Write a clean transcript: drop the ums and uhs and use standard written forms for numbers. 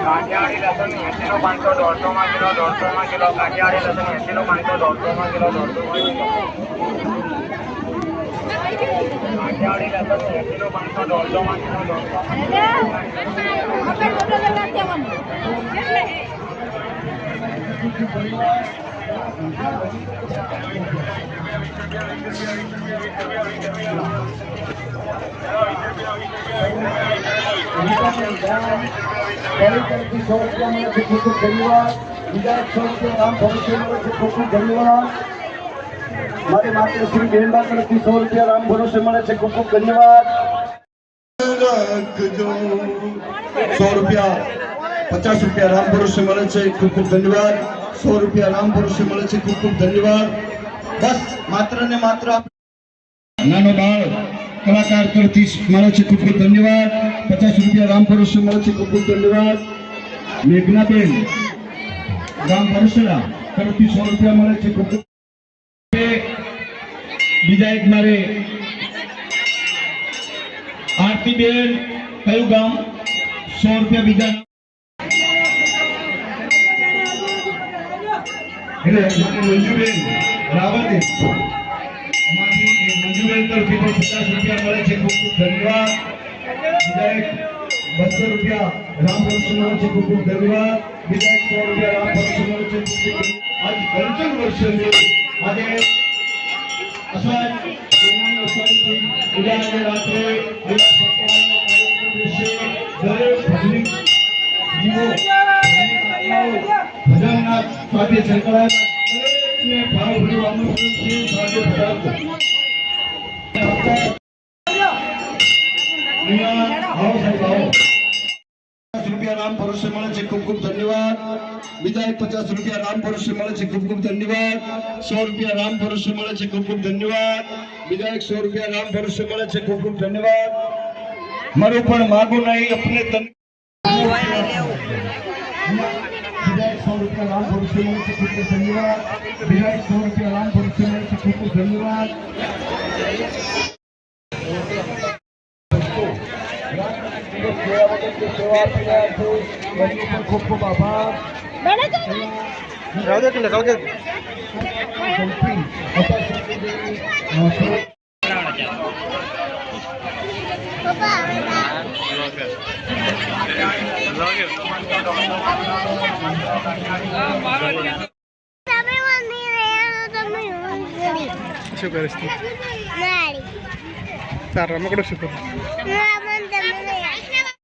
કાઠિયાવાડી લસણ 80 નો 500 150 માં કિલો 150 માં કિલો કાઠિયાવાડી લસણ 80 નો 500 150 માં કિલો 150 માં કિલો કાઠિયાવાડી લસણ 80 નો 500 150 માં કિલો મારી માત્ર શ્રી બેનબા તરફથી 100 રૂપિયા રામ ભરોસે મળે છે. ખૂબ ખૂબ ધન્યવાદ. 100 રૂપિયા 50 રૂપિયા રામ ભરોસે મળે છે. ખૂબ ખૂબ ધન્યવાદ. 100 રૂપિયા રામ ભરોસે મળે છે. ખૂબ ખૂબ ધન્યવાદ. બસ માત્ર ને માત્ર નાનો બાળ કલાકાર તરફથી મળે છે. ખૂબ ખૂબ ધન્યવાદ. 50 રૂપિયા રામ ભરોસે મળે છે. ખૂબ ખૂબ ધન્યવાદ. મેઘનાબેન રામ ભરોસેલા તરફથી 100 રૂપિયા મળે છે. ખૂબ ખૂબ. બીજા એક મારે આરતીબેન કયું ગામ 100 રૂપિયા બીજા મંજુબેન રાવતે મંજુબેન તરફથી 50 રૂપિયા મળે છે. ખૂબ ખૂબ ધન્યવાદ. બીજા એક 200 રૂપિયા રામ ભરોસે મળે છે. ખૂબ ખૂબ ધન્યવાદ. બીજા એક 100 રૂપિયા રામ ભરોસે મળે છે. આજ પંચમ વર્ષે આજે અસવાજ રાત્રે ભજનના સાથે સંકળાયેલા ભાવભર્યું આમંત્રણ રૂપિયા રામ ભરોસે મળે છે. ખૂબ ખૂબ ધન્યવાદ. બીજા એક 50 રૂપિયા રામ ભરોસે મળે છે. ખૂબ ખૂબ ધન્યવાદ. 100 રૂપિયા રામ ભરોસે મળે છે. ખૂબ ખૂબ ધન્યવાદ. બીજા એક 100 રૂપિયા રામ ભરોસે મળે છે. ખૂબ ખૂબ ધન્યવાદ. મારું પણ માગું નહીં अपने તન બીજા એક 100 રૂપિયા રામ ભરોસે મળે છે. ખૂબ ખૂબ ધન્યવાદ. બીજા એક 100 રૂપિયા રામ ભરોસે મળે છે. ખૂબ ખૂબ ધન્યવાદ. ખૂબ ખૂબ આભાર. શું કરીશ તું? તારા રમકડું શું કરું?